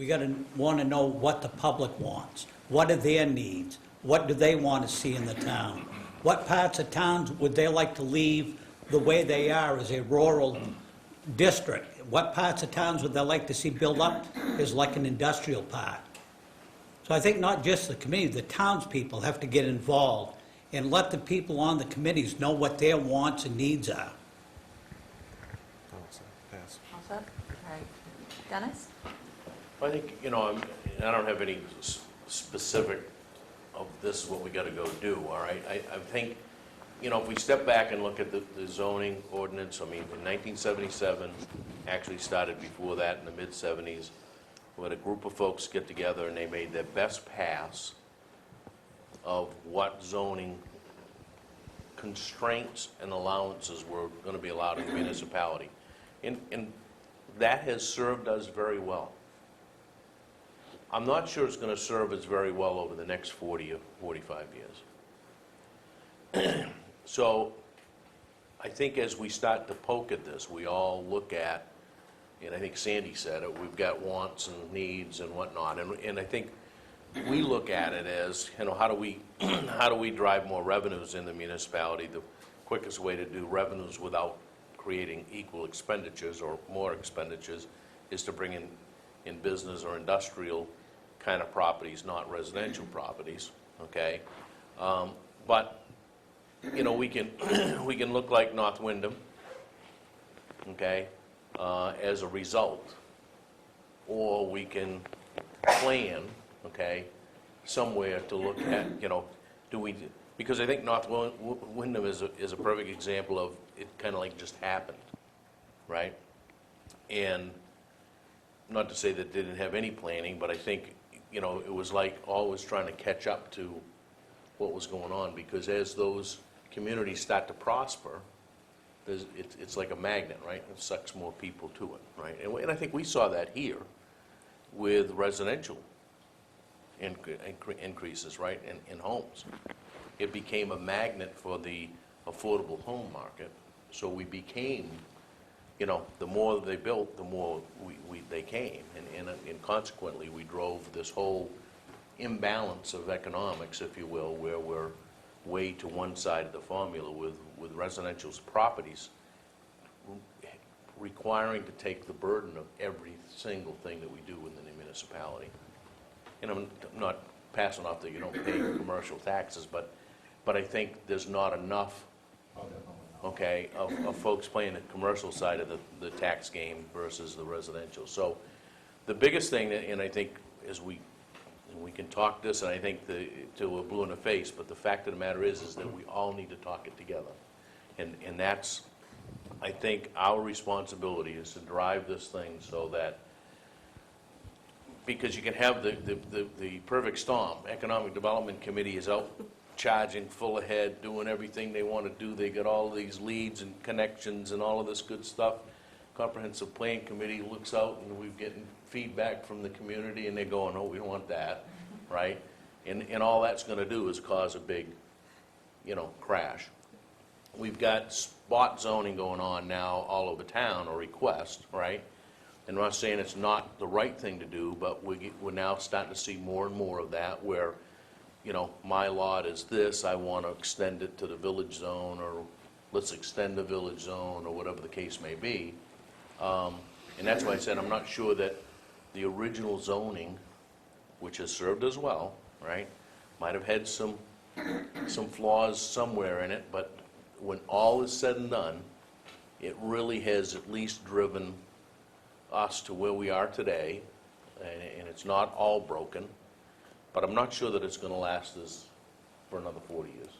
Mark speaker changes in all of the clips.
Speaker 1: We gotta wanna know what the public wants. What are their needs? What do they want to see in the town? What parts of towns would they like to leave the way they are as a rural district? What parts of towns would they like to see built up as like an industrial park? So I think not just the committee, the townspeople have to get involved and let the people on the committees know what their wants and needs are.
Speaker 2: Pass.
Speaker 3: All set? All right. Dennis?
Speaker 4: I think, I don't have any specific of this is what we gotta go do, all right? I think, if we step back and look at the zoning ordinance, I mean, in 1977, actually started before that in the mid-70s, we had a group of folks get together and they made their best pass of what zoning constraints and allowances were gonna be allowed in the municipality. And that has served us very well. I'm not sure it's going to serve us very well over the next 40 or 45 years. So I think as we start to poke at this, we all look at, and I think Sandy said it, we've got wants and needs and whatnot. And I think we look at it as, how do we drive more revenues in the municipality? The quickest way to do revenues without creating equal expenditures or more expenditures is to bring in business or industrial kind of properties, not residential properties, okay? But, we can, we can look like North Wyndham, okay, as a result. Or we can plan, okay, somewhere to look at, because I think North Wyndham is a perfect example of it kind of like just happened, right? And not to say that they didn't have any planning, but I think, it was like always trying to catch up to what was going on, because as those communities start to prosper, it's like a magnet, right? It sucks more people to it, right? And I think we saw that here with residential increases, right, in homes. It became a magnet for the affordable home market, so we became, the more they built, the more they came, and consequently, we drove this whole imbalance of economics, if you will, where we're way to one side of the formula with residential properties requiring to take the burden of every single thing that we do within the municipality. And I'm not passing off that you don't pay commercial taxes, but I think there's not enough, okay, of folks playing the commercial side of the tax game versus the residential. So the biggest thing, and I think as we can talk this, and I think till we're blue in the face, but the fact of the matter is that we all need to talk it together. And that's, I think, our responsibility is to drive this thing so that, because you can have the perfect storm. Economic Development Committee is out charging full ahead, doing everything they want to do. They got all these leads and connections and all of this good stuff. Comprehensive Plan Committee looks out and we're getting feedback from the community and they're going, oh, we don't want that, right? And all that's going to do is cause a big, crash. We've got spot zoning going on now all over town, or request, right? And I'm not saying it's not the right thing to do, but we're now starting to see more and more of that where, my lot is this, I want to extend it to the village zone, or let's extend the village zone, or whatever the case may be. And that's why I said I'm not sure that the original zoning, which has served us well, right, might have had some flaws somewhere in it, but when all is said and done, it really has at least driven us to where we are today, and it's not all broken, but I'm not sure that it's going to last us for another 40 years.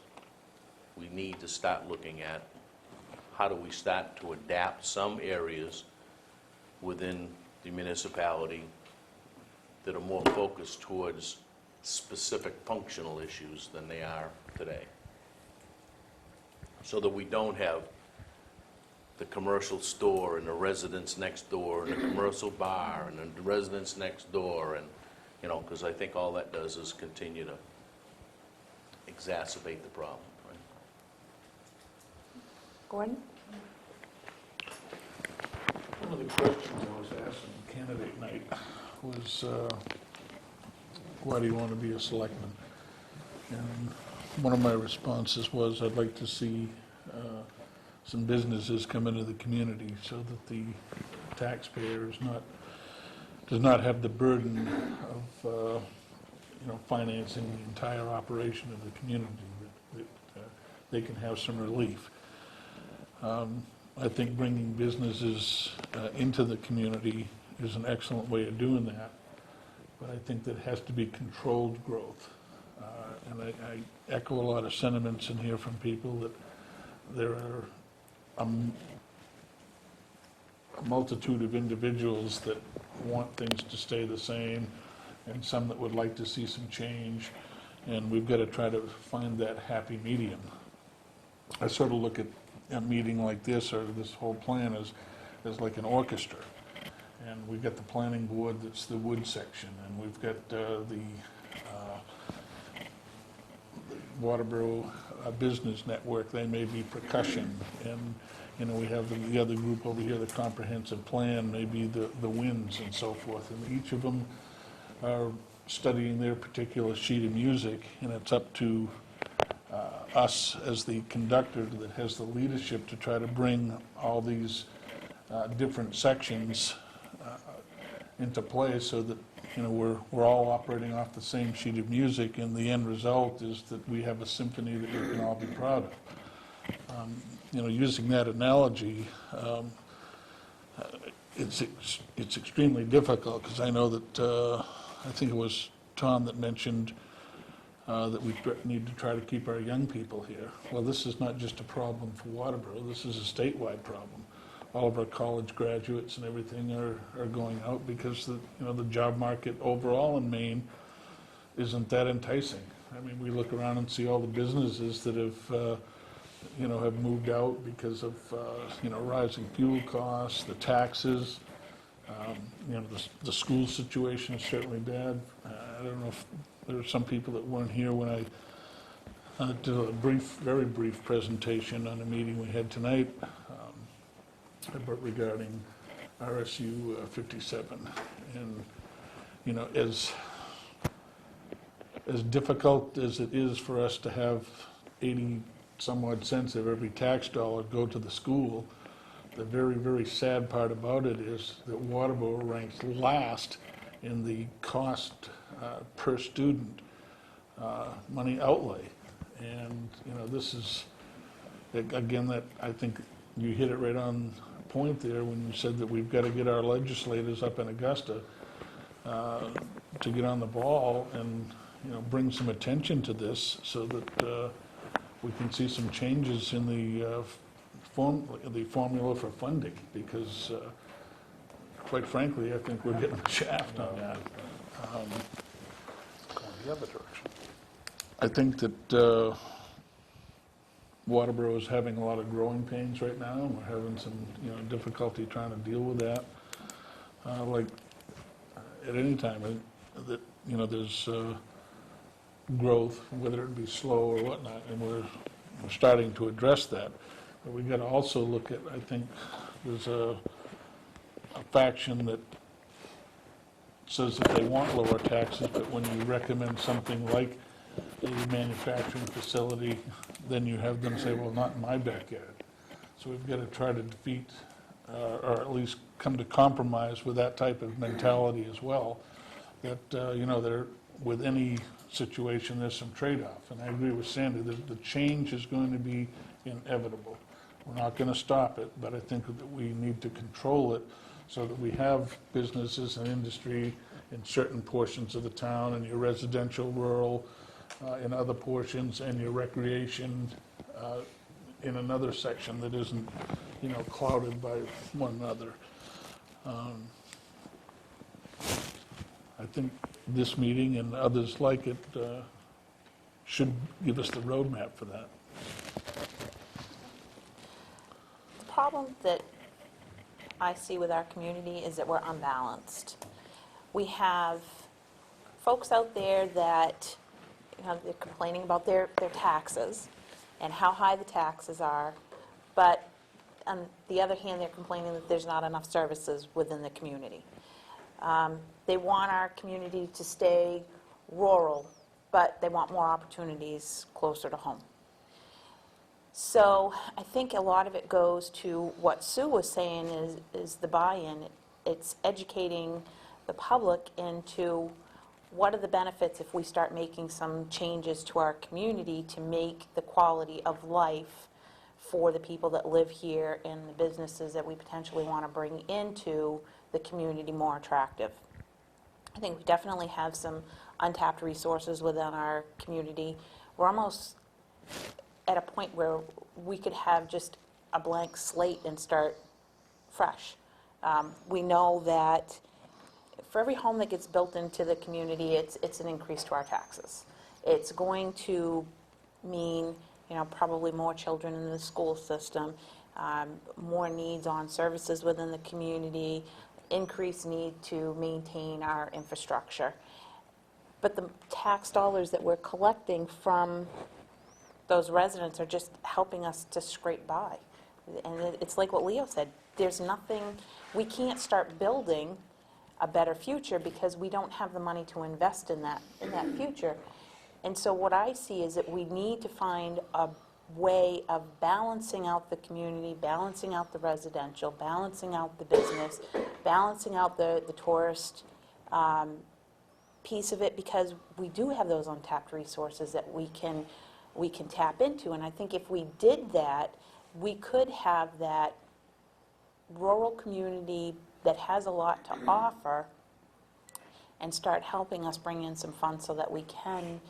Speaker 4: We need to start looking at how do we start to adapt some areas within the municipality that are more focused towards specific functional issues than they are today, so that we don't have the commercial store and the residence next door and the commercial bar and the residence next door, and because I think all that does is continue to exacerbate the problem. Right?
Speaker 3: Gordon?
Speaker 5: One of the questions I was asked on candidate night
Speaker 2: was, why do you want to be a selectman? And one of my responses was, I'd like to see some businesses come into the community so that the taxpayer does not have the burden of, financing the entire operation of the community, that they can have some relief. I think bringing businesses into the community is an excellent way of doing that, but I think that has to be controlled growth. And I echo a lot of sentiments in here from people that there are a multitude of individuals that want things to stay the same, and some that would like to see some change, and we've got to try to find that happy medium. I sort of look at a meeting like this, or this whole plan, as like an orchestra. And we've got the planning board, that's the wood section, and we've got the Waterboro Business Network, they may be percussion, and we have the other group over here, the comprehensive plan, maybe the winds and so forth, and each of them are studying their particular sheet of music, and it's up to us as the conductor that has the leadership to try to bring all these different sections into play so that we're all operating off the same sheet of music, and the end result is that we have a symphony that we can all be proud of. Using that analogy, it's extremely difficult, because I know that I think it was Tom that mentioned that we need to try to keep our young people here. Well, this is not just a problem for Waterboro, this is a statewide problem. All of our college graduates and everything are going out because the job market overall in Maine isn't that enticing. I mean, we look around and see all the businesses that have moved out because of rising fuel costs, the taxes. The school situation is certainly bad. I don't know if there are some people that weren't here when I did a very brief presentation on a meeting we had tonight regarding RSU 57. And, as difficult as it is for us to have 80 some odd cents of every tax dollar go to the school, the very, very sad part about it is that Waterboro ranks last in the cost per student money outlay. And, this is, again, that I think you hit it right on point there when you said that we've got to get our legislators up in Augusta to get on the ball and, bring some attention to this so that we can see some changes in the formula for funding, because quite frankly, I think we're getting the shaft on that.
Speaker 5: The other direction.
Speaker 2: I think that Waterboro is having a lot of growing pains right now, and we're having some difficulty trying to deal with that. Like at any time that there's growth, whether it be slow or whatnot, and we're starting to address that. But we've got to also look at, I think there's a faction that says that they want lower taxes, but when you recommend something like a manufacturing facility, then you have them say, well, not in my backyard. So we've got to try to defeat, or at least come to compromise with that type of mentality as well, that, there, with any situation, there's some trade-off. And I agree with Sandy that the change is going to be inevitable. We're not going to stop it, but I think that we need to control it so that we have businesses and industry in certain portions of the town, and your residential, rural, in other portions, and your recreation in another section that isn't, clouded by one another. I think this meeting and others like it should give us the roadmap for that.
Speaker 3: The problem that I see with our community is that we're unbalanced. We have folks out there that, they're complaining about their taxes and how high the taxes are, but on the other hand, they're complaining that there's not enough services within the community. They want our community to stay rural, but they want more opportunities closer to home. So I think a lot of it goes to what Sue was saying is the buy-in. It's educating the public into what are the benefits if we start making some changes to our community to make the quality of life for the people that live here and the businesses that we potentially want to bring into the community more attractive. I think we definitely have some untapped resources within our community. We're almost at a point where we could have just a blank slate and start fresh. We know that for every home that gets built into the community, it's an increase to our taxes. It's going to mean, probably more children in the school system, more needs on services within the community, increased need to maintain our infrastructure. But the tax dollars that we're collecting from those residents are just helping us to scrape by. And it's like what Leo said, there's nothing, we can't start building a better future because we don't have the money to invest in that future. And so what I see is that we need to find a way of balancing out the community, balancing out the residential, balancing out the business, balancing out the tourist piece of it, because we do have those untapped resources that we can tap into. And I think if we did that, we could have that rural community that has a lot to offer and start helping us bring in some funds so that we can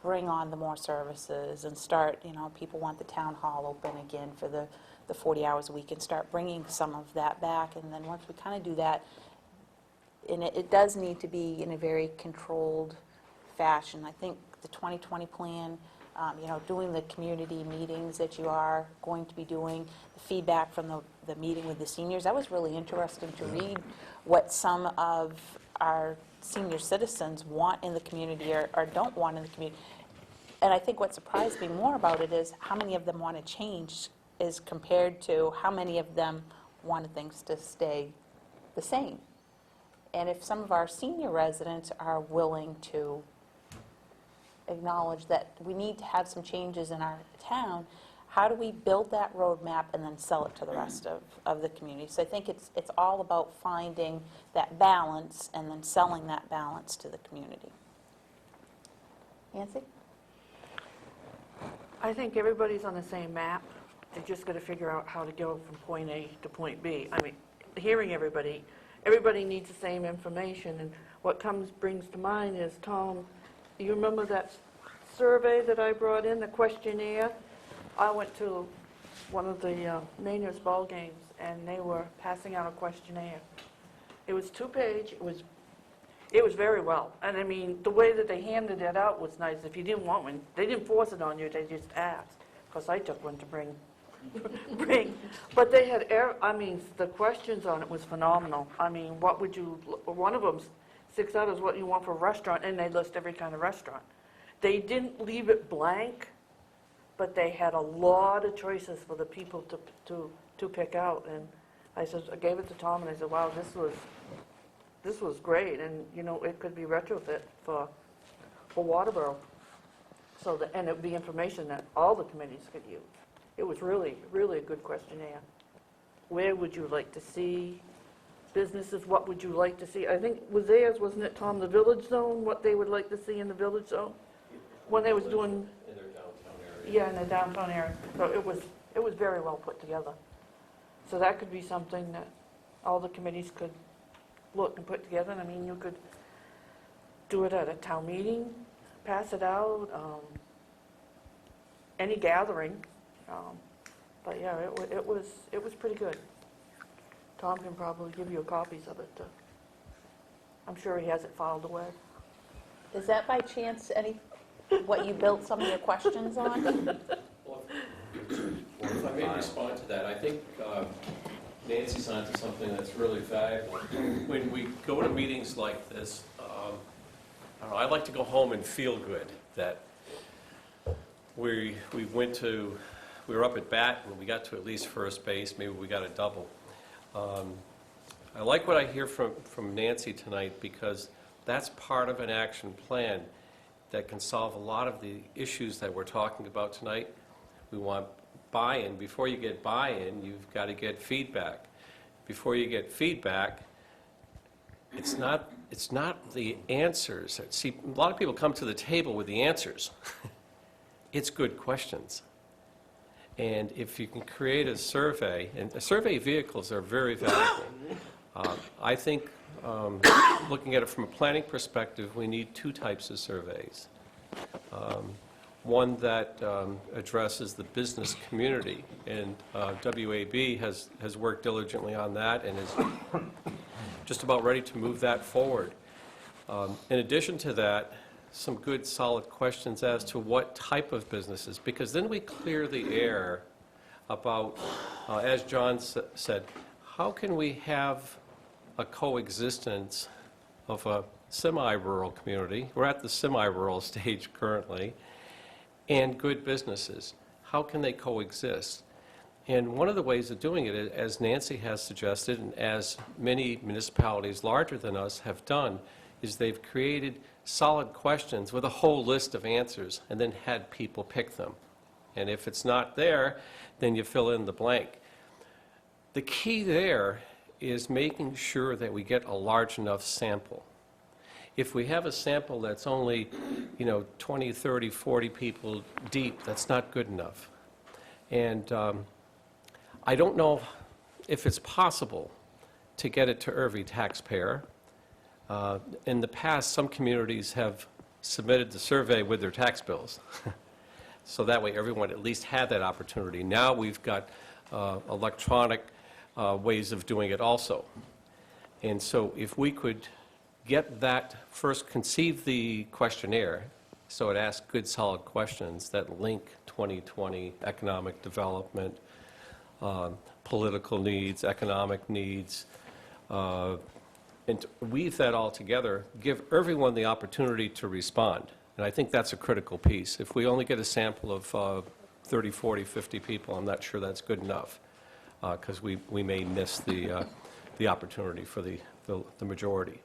Speaker 3: bring on the more services and start, people want the town hall open again for the 40 hours a week and start bringing some of that back. And then once we kind of do that, and it does need to be in a very controlled fashion. I think the 2020 plan, doing the community meetings that you are going to be doing, the feedback from the meeting with the seniors, that was really interesting to read what some of our senior citizens want in the community or don't want in the community. And I think what surprised me more about it is how many of them want to change as compared to how many of them wanted things to stay the same. And if some of our senior residents are willing to acknowledge that we need to have some changes in our town, how do we build that roadmap and then sell it to the rest of the community? So I think it's all about finding that balance and then selling that balance to the community. Nancy?
Speaker 5: I think everybody's on the same map. They're just got to figure out how to go from point A to point B. I mean, hearing everybody needs the same information. And what brings to mind is, Tom, you remember that survey that I brought in, the questionnaire? I went to one of the Mainers ball games, and they were passing out a questionnaire. It was 2-page. It was very well. And I mean, the way that they handed it out was nice. If you didn't want one, they didn't force it on you. They just asked. Because I took one to bring. But they had, the questions on it was phenomenal. I mean, one of them sticks out as what you want for a restaurant, and they list every kind of restaurant. They didn't leave it blank, but they had a lot of choices for the people to pick out. And I gave it to Tom, and I said, wow, this was great, and it could be retrofit for Waterboro. And it would be information that all the committees could use. It was really, really a good questionnaire. Where would you like to see businesses? What would you like to see? I think was theirs, wasn't it, Tom, the village zone, what they would like to see in the village zone? When they was doing...
Speaker 6: In their downtown area.
Speaker 5: Yeah, in the downtown area. So it was very well put together. So that could be something that all the committees could look and put together. I mean, you could do it at a town meeting, pass it out, any gathering. But yeah, it was pretty good. Tom can probably give you copies of it. I'm sure he has it filed away.
Speaker 3: Is that by chance what you built some of your questions on?
Speaker 6: Well, if I may respond to that, I think Nancy's onto something that's really valuable. When we go to meetings like this, I don't know, I like to go home and feel good that we were up at bat and we got to at least first base, maybe we got a double. I like what I hear from Nancy tonight, because that's part of an action plan that can solve a lot of the issues that we're talking about tonight. We want buy-in. Before you get buy-in, you've got to get feedback. Before you get feedback, it's not the answers. See, a lot of people come to the table with the answers. It's good questions. And if you can create a survey, and survey vehicles are very valuable. I think, looking at it from a planning perspective, we need two types of surveys. One that addresses the business community, and WAB has worked diligently on that and is just about ready to move that forward. In addition to that, some good solid questions as to what type of businesses, because then we clear the air about, as John said, how can we have a coexistence of a semi-rural community, we're at the semi-rural stage currently, and good businesses? How can they coexist? And one of the ways of doing it, as Nancy has suggested, and as many municipalities larger than us have done, is they've created solid questions with a whole list of answers and then had people pick them. And if it's not there, then you fill in the blank. The key there is making sure that we get a large enough sample. If we have a sample that's only, 20, 30, 40 people deep, that's not good enough. And I don't know if it's possible to get it to every taxpayer. In the past, some communities have submitted the survey with their tax bills. So that way everyone at least had that opportunity. Now we've got electronic ways of doing it also. And so if we could get that, first conceive the questionnaire, so it asks good solid questions that link 2020 economic development, political needs, economic needs, and weave that all together, give everyone the opportunity to respond. And I think that's a critical piece. If we only get a sample of 30, 40, 50 people, I'm not sure that's good enough, because we may miss the opportunity for the majority.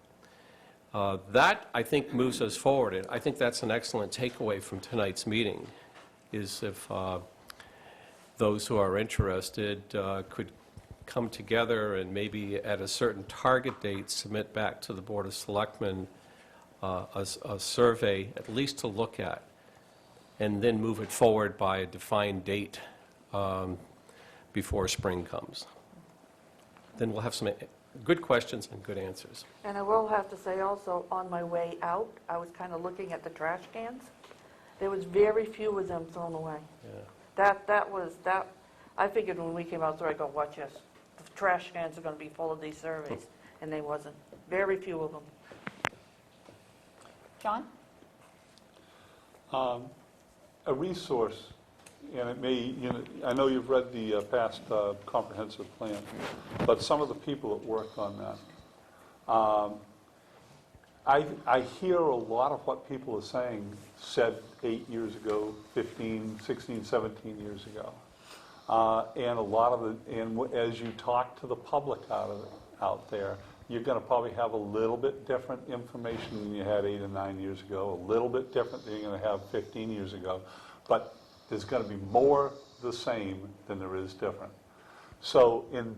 Speaker 6: That, I think, moves us forward, and I think that's an excellent takeaway from tonight's meeting, is if those who are interested could come together and maybe at a certain target date submit back to the Board of Selectmen a survey, at least to look at, and then move it forward by a defined date before spring comes. Then we'll have some good questions and good answers.
Speaker 5: And I will have to say also, on my way out, I was kind of looking at the trash cans. There was very few of them thrown away.
Speaker 6: Yeah.
Speaker 5: That I figured when we came out there, I go, watch this, the trash cans are going to be full of these surveys, and they wasn't. Very few of them.
Speaker 3: John?
Speaker 7: A resource, and it may, I know you've read the past comprehensive plan, but some of the people that worked on that, I hear a lot of what people are saying said 8 years ago, 15, 16, 17 years ago. And a lot of it, and as you talk to the public out there, you're going to probably have a little bit different information than you had 8 or 9 years ago, a little bit different than you're going to have 15 years ago. But there's going to be more the same than there is different. So in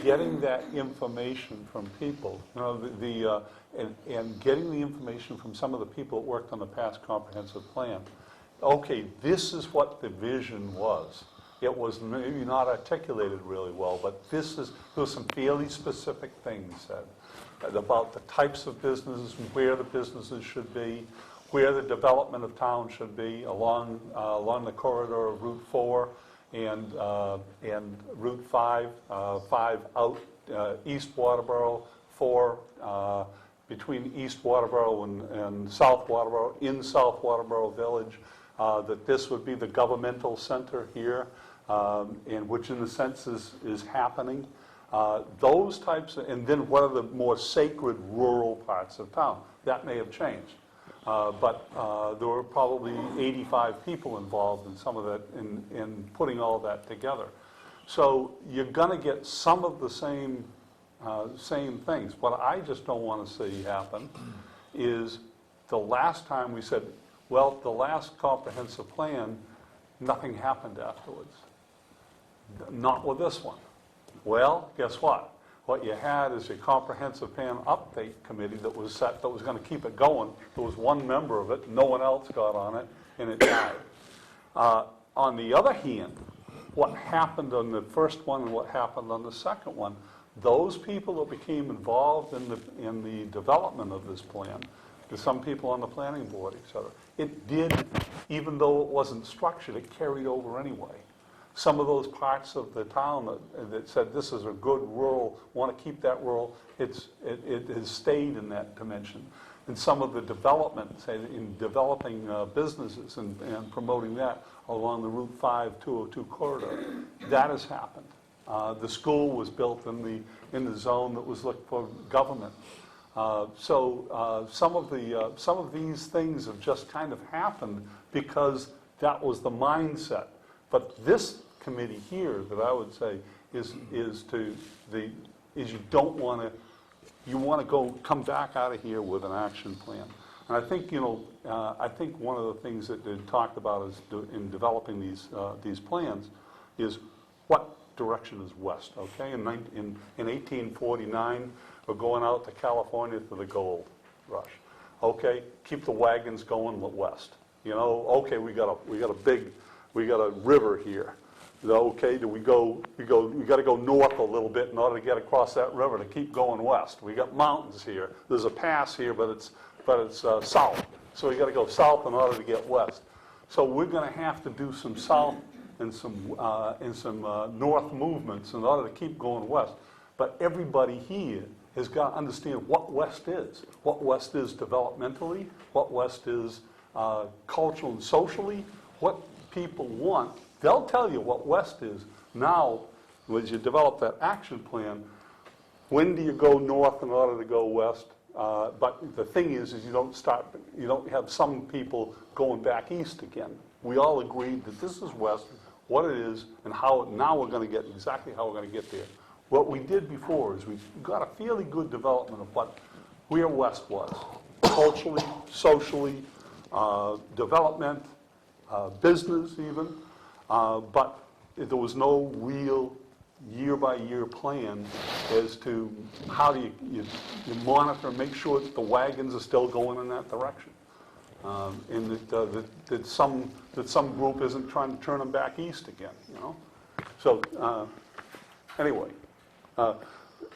Speaker 7: getting that information from people, and getting the information from some of the people that worked on the past comprehensive plan, okay, this is what the vision was. It was maybe not articulated really well, but there was some fairly specific things said about the types of businesses, where the businesses should be, where the development of town should be along the corridor of Route 4 and Route 5, 5 out East Waterboro, 4 between East Waterboro and South Waterboro, in South Waterboro Village, that this would be the governmental center here, and which in a sense is happening. Those types of, and then what are the more sacred rural parts of town? That may have changed. But there were probably 85 people involved in some of that, in putting all that together. So you're going to get some of the same same things. What I just don't want to see happen is the last time we said, well, the last comprehensive plan, nothing happened afterwards. Not with this one. Well, guess what? What you had is a comprehensive plan update committee that was set, that was going to keep it going. There was one member of it, no one else got on it, and it died. On the other hand, what happened on the first one and what happened on the second one, those people that became involved in the development of this plan, there's some people on the planning board, et cetera, it did, even though it wasn't structured, it carried over anyway. Some of those parts of the town that said this is a good rural, want to keep that rural, it has stayed in that dimension. And some of the development, say in developing businesses and promoting that along the Route 5 202 corridor, that has happened. The school was built in the zone that was looked for government. So some of these things have just kind of happened because that was the mindset. But this committee here, that I would say, is you don't want to, you want to come back out of here with an action plan. And I think, I think one of the things that they talked about is in developing these plans is what direction is west, okay? In 1849, we're going out to California for the gold rush. Okay, keep the wagons going west. Okay, we got a river here. Okay, we got to go north a little bit in order to get across that river to keep going west. We got mountains here. There's a pass here, but it's south. So we got to go south in order to get west. So we're going to have to do some south and some north movements in order to keep going west. But everybody here has got to understand what west is. What west is developmentally, what west is culturally and socially, what people want. They'll tell you what west is. Now, as you develop that action plan, when do you go north in order to go west? But the thing is you don't have some people going back east again. We all agreed that this is west, what it is, and how now we're going to get exactly how we're going to get there. What we did before is we got a fairly good development of where west was, culturally, socially, development, business even, but there was no real year-by-year plan as to how do you monitor and make sure that the wagons are still going in that direction. And that some group isn't trying to turn them back east again, So anyway,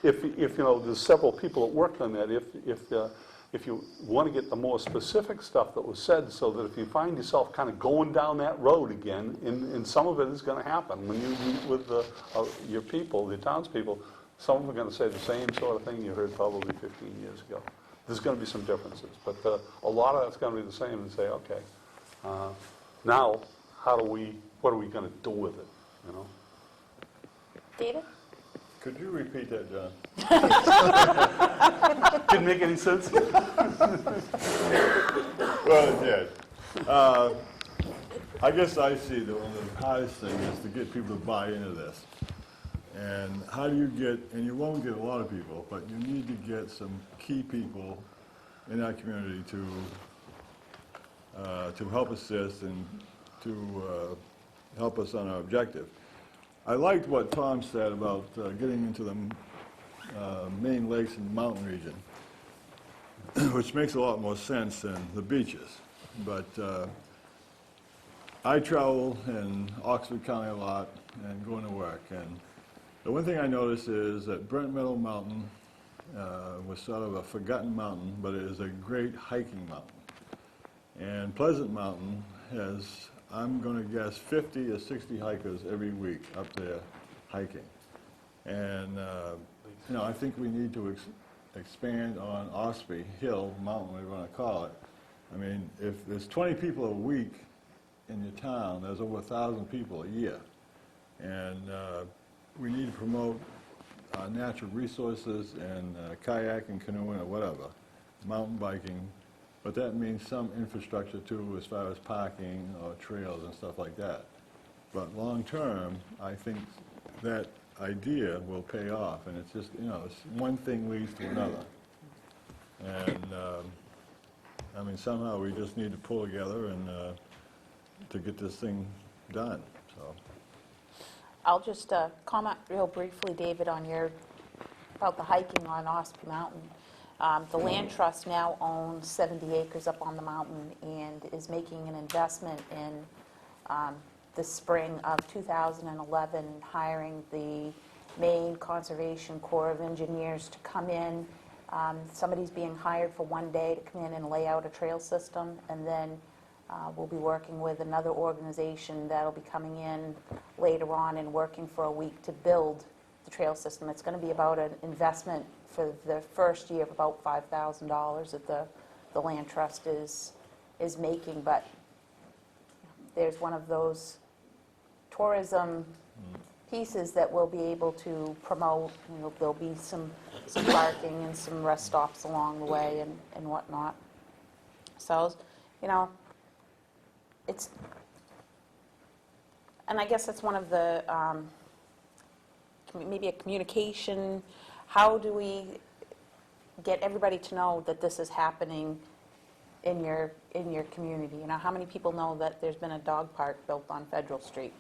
Speaker 7: if there's several people that worked on that, if you want to get the more specific stuff that was said, so that if you find yourself kind of going down that road again, and some of it is going to happen when you meet with your people, the townspeople, some of them are going to say the same sort of thing you heard probably 15 years ago. There's going to be some differences, but a lot of that's going to be the same, and say, okay, now what are we going to do with it,
Speaker 3: David?
Speaker 8: Could you repeat that, John?
Speaker 7: Didn't make any sense?
Speaker 8: Well, it did. I guess I see that one of the hardest things is to get people to buy into this. And how do you get, and you won't get a lot of people, but you need to get some key people in our community to help assist and to help us on our objective. I liked what Tom said about getting into the Maine lakes and mountain region, which makes a lot more sense than the beaches. But I travel in Oxford County a lot and going to work. And the one thing I noticed is that Brent Meadow Mountain was sort of a forgotten mountain, but it is a great hiking mountain. And Pleasant Mountain has, I'm going to guess, 50 or 60 hikers every week up there hiking. And, I think we need to expand on Osprey Hill, mountain, whatever you want to call it. I mean, if there's 20 people a week in your town, there's over 1,000 people a year. And we need to promote natural resources and kayaking, canoeing, or whatever, mountain biking. But that means some infrastructure too, as far as parking or trails and stuff like that. But long term, I think that idea will pay off, and it's just, it's one thing leads to another. And, I mean, somehow we just need to pull together and, to get this thing done, so.
Speaker 3: I'll just comment real briefly, David, on about the hiking on Ospey Mountain. The Land Trust now owns 70 acres up on the mountain and is making an investment in the spring of 2011, hiring the Maine Conservation Corps of Engineers to come in. Somebody's being hired for one day to come in and lay out a trail system, and then we'll be working with another organization that'll be coming in later on and working for a week to build the trail system. It's going to be about an investment for the first year of about $5,000 that the Land Trust is making, but there's one of those tourism pieces that we'll be able to promote. There'll be some parking and some rest stops along the way and whatnot. So, it's, and I guess that's one of the, maybe a communication. How do we get everybody to know that this is happening in your community? How many people know that there's been a dog park built on Federal Street?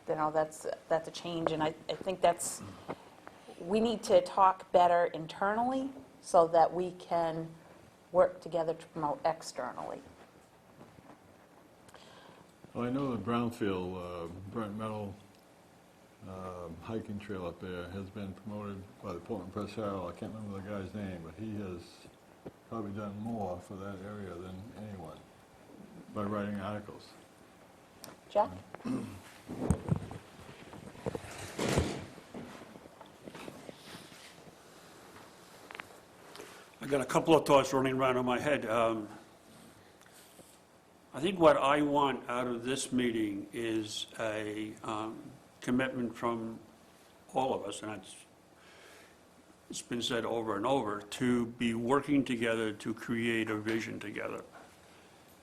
Speaker 3: That's a change, and I think we need to talk better internally so that we can work together to promote externally.
Speaker 8: Well, I know the Brownfield, Burnt Meadow hiking trail up there has been promoted by the Portland Press Herald. I can't remember the guy's name, but he has probably done more for that area than anyone by writing articles.
Speaker 3: Jack?
Speaker 9: I got a couple of thoughts running around in my head. I think what I want out of this meeting is a commitment from all of us, and it's been said over and over, to be working together to create a vision together.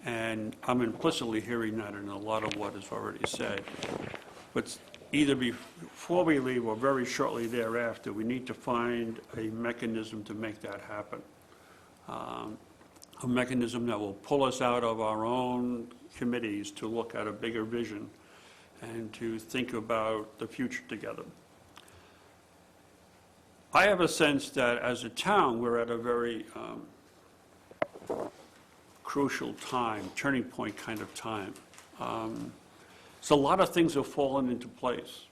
Speaker 9: And I'm implicitly hearing that in a lot of what is already said. But either before we leave or very shortly thereafter, we need to find a mechanism to make that happen. A mechanism that will pull us out of our own committees to look at a bigger vision and to think about the future together. I have a sense that as a town, we're at a very crucial time, turning point kind of time. So a lot of things have fallen into place.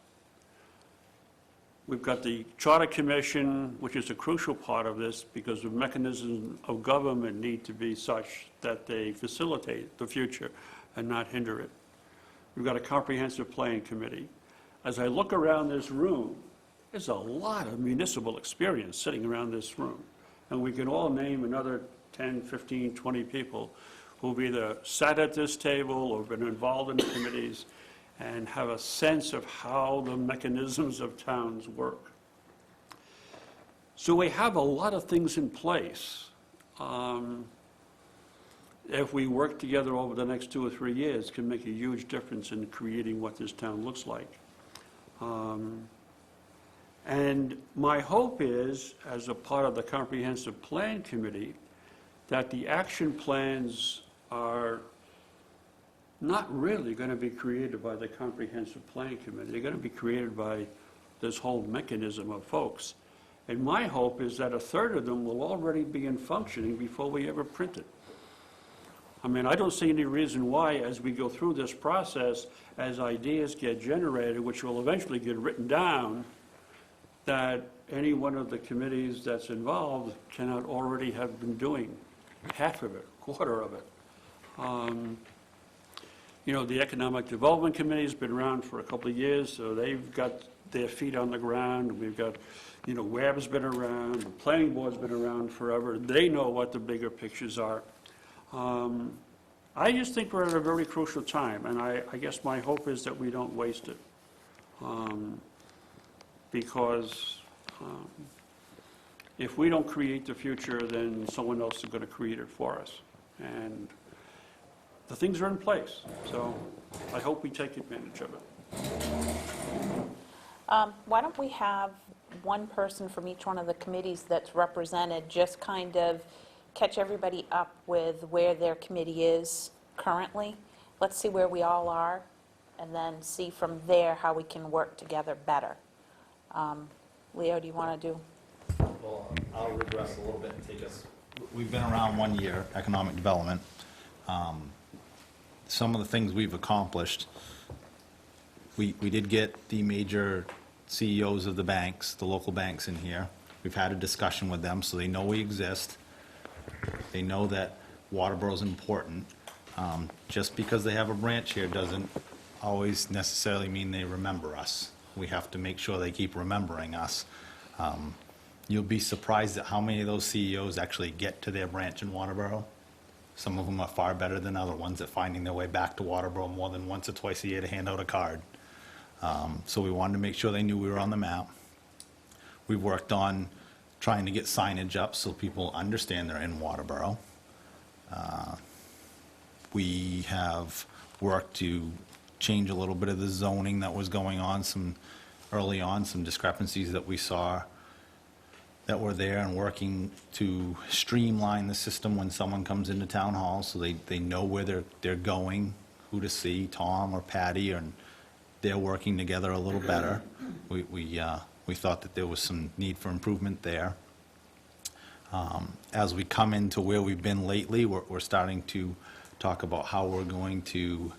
Speaker 9: We've got the Charter Commission, which is a crucial part of this because the mechanisms of government need to be such that they facilitate the future and not hinder it. We've got a comprehensive plan committee. As I look around this room, there's a lot of municipal experience sitting around this room. And we can all name another 10, 15, 20 people who've either sat at this table or been involved in the committees and have a sense of how the mechanisms of towns work. So we have a lot of things in place. If we work together over the next 2 or 3 years, can make a huge difference in creating what this town looks like. And my hope is, as a part of the Comprehensive Plan Committee, that the action plans are not really going to be created by the Comprehensive Plan Committee. They're going to be created by this whole mechanism of folks. And my hope is that a third of them will already be in functioning before we ever print it. I mean, I don't see any reason why, as we go through this process, as ideas get generated, which will eventually get written down, that any one of the committees that's involved cannot already have been doing half of it, quarter of it. The Economic Development Committee's been around for a couple of years, so they've got their feet on the ground. We've got, Webb's been around, the Planning Board's been around forever. They know what the bigger pictures are. I just think we're at a very crucial time, and I guess my hope is that we don't waste it. Because if we don't create the future, then someone else is going to create it for us. And the things are in place, so I hope we take advantage of it.
Speaker 3: Why don't we have one person from each one of the committees that's represented, just kind of catch everybody up with where their committee is currently? Let's see where we all are, and then see from there how we can work together better. Leo, do you want to do?
Speaker 10: Well, I'll regress a little bit and take us, we've been around 1 year, economic development. Some of the things we've accomplished, we did get the major CEOs of the banks, the local banks in here. We've had a discussion with them, so they know we exist. They know that Waterboro is important. Just because they have a branch here doesn't always necessarily mean they remember us. We have to make sure they keep remembering us. You'll be surprised at how many of those CEOs actually get to their branch in Waterboro. Some of them are far better than other ones at finding their way back to Waterboro more than once or twice a year to hand out a card. So we wanted to make sure they knew we were on the map. We worked on trying to get signage up so people understand they're in Waterboro. We have worked to change a little bit of the zoning that was going on, early on, some discrepancies that we saw that were there, and working to streamline the system when someone comes into town hall so they know where they're going, who to see, Tom or Patty, and they're working together a little better. We thought that there was some need for improvement there. As we come into where we've been lately, we're starting to talk about how we're going to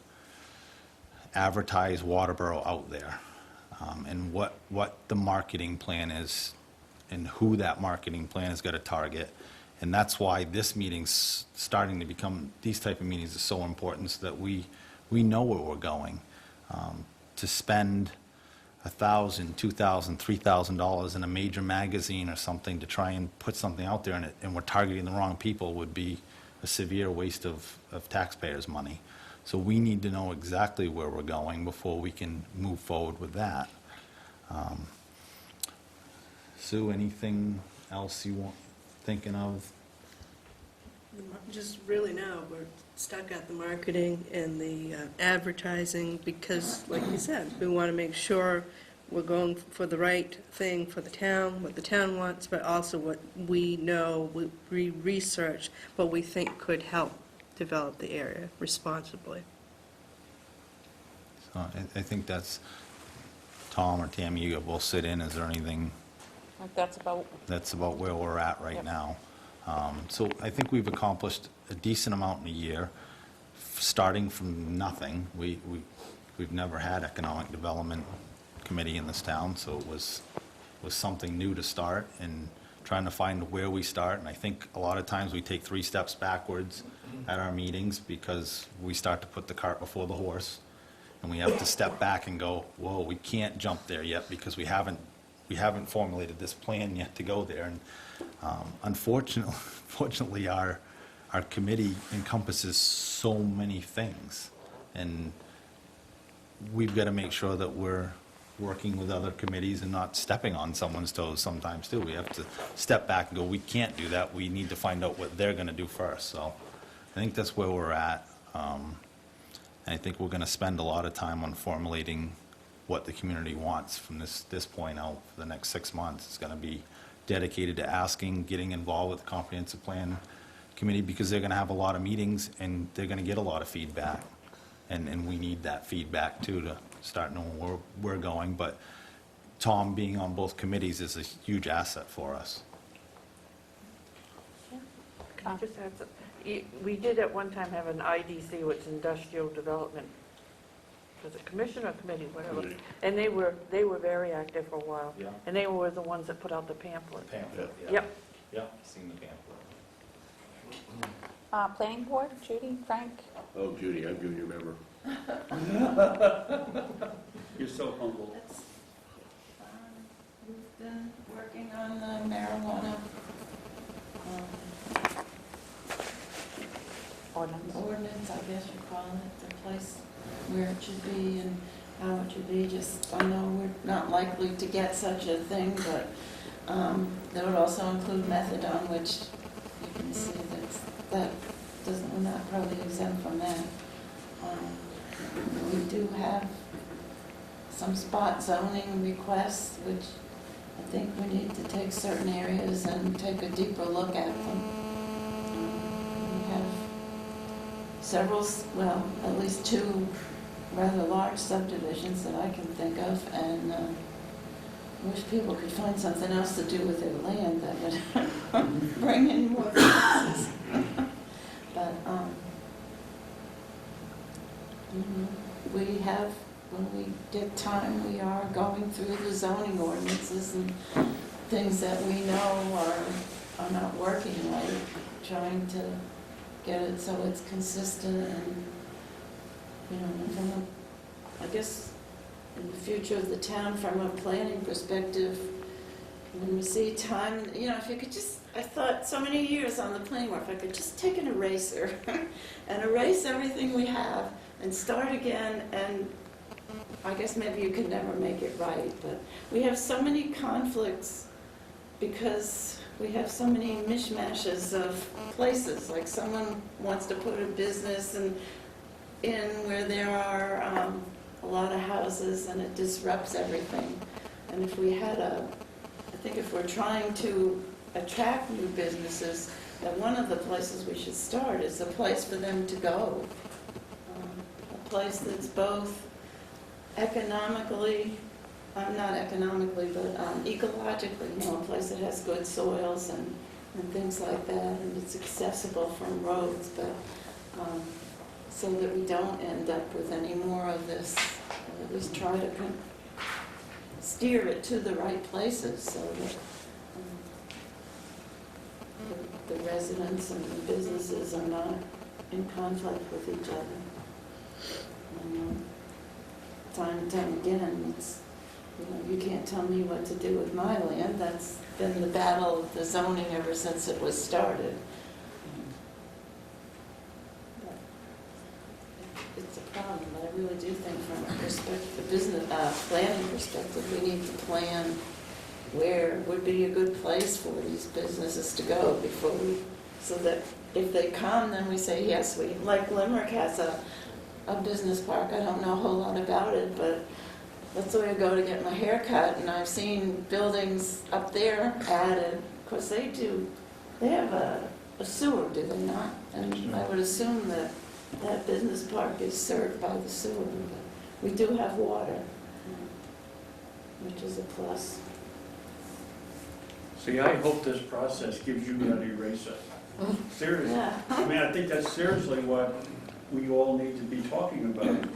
Speaker 10: advertise Waterboro out there, and what the marketing plan is and who that marketing plan is going to target. And that's why this meeting's starting to become, these type of meetings are so important, so that we know where we're going. To spend $1,000, $2,000, $3,000 in a major magazine or something to try and put something out there, and we're targeting the wrong people, would be a severe waste of taxpayers' money. So we need to know exactly where we're going before we can move forward with that. Sue, anything else you want thinking of?
Speaker 11: Just really now, we're stuck at the marketing and the advertising because, like you said, we want to make sure we're going for the right thing for the town, what the town wants, but also what we know, we research, what we think could help develop the area responsibly.
Speaker 10: So I think that's, Tom or Tammy, you both sit in. Is there anything
Speaker 3: I think that's about,
Speaker 10: that's about where we're at right
Speaker 3: Yep.
Speaker 10: now? So I think we've accomplished a decent amount in a year, starting from nothing. We've never had economic development committee in this town, so it was something new to start, and trying to find where we start. And I think a lot of times we take 3 steps backwards at our meetings because we start to put the cart before the horse, and we have to step back and go, whoa, we can't jump there yet because we haven't formulated this plan yet to go there. And unfortunately, our committee encompasses so many things, and we've got to make sure that we're working with other committees and not stepping on someone's toes sometimes too. We have to step back and go, we can't do that. We need to find out what they're going to do first. So I think that's where we're at. And I think we're going to spend a lot of time on formulating what the community wants from this point out for the next 6 months. It's going to be dedicated to asking, getting involved with the comprehensive plan committee, because they're going to have a lot of meetings and they're going to get a lot of feedback. And we need that feedback too to start knowing where we're going. But Tom being on both committees is a huge asset for us.
Speaker 5: Can I just add something? We did at one time have an IDC, which is Industrial Development, was it commission or committee, whatever? And they were very active for a while.
Speaker 10: Yeah.
Speaker 5: And they were the ones that put out the pamphlet.
Speaker 10: Pamphlet, yeah.
Speaker 5: Yep.
Speaker 10: Yeah, seen the pamphlet.
Speaker 3: planning board, Judy, Frank?
Speaker 12: Oh, Judy, I'm giving you a member.
Speaker 9: You're so humble.
Speaker 13: We've been working on the marijuana ordinance, I guess you're calling it, the place where it should be and how it should be. Just, I know we're not likely to get such a thing, but that would also include methadone, which you can see that doesn't, we're not probably exempt from that. We do have some spot zoning requests, which I think we need to take certain areas and take a deeper look at them. We have several, well, at least 2 rather large subdivisions that I can think of, and wish people could find something else to do with their land that would bring in more businesses. But we have, when we get time, we are going through the zoning ordinances and things that we know are not working right, trying to get it so it's consistent and, from a, I guess, in the future of the town, from a planning perspective, when we see time, if you could just, I thought so many years on the planning board, if I could just take an eraser and erase everything we have and start again, and I guess maybe you could never make it right, but we have so many conflicts because we have so many mishmashes of places, like someone wants to put a business in where there are a lot of houses and it disrupts everything. And if we had I think if we're trying to attract new businesses, that one of the places we should start is a place for them to go. A place that's both economically, not economically, but ecologically, a place that has good soils and things like that, and it's accessible from roads, but so that we don't end up with any more of this, or at least try to steer it to the right places so that the residents and the businesses are not in conflict with each other. And, time and time again, it's, you can't tell me what to do with my land. That's been the battle of the zoning ever since it was started. It's a problem, but I really do think from a business planning perspective, we need to plan where would be a good place for these businesses to go before so that if they come, then we say, yes, like Limerick has a business park. I don't know a whole lot about it, but that's where I go to get my hair cut, and I've seen buildings up there added. Of course, they have a sewer, do they not? And I would assume that business park is served by the sewer, but we do have water, which is a plus.
Speaker 9: See, I hope this process gives you that eraser. Seriously.
Speaker 13: Yeah.
Speaker 9: I mean, I think that's seriously what we all need to be talking about,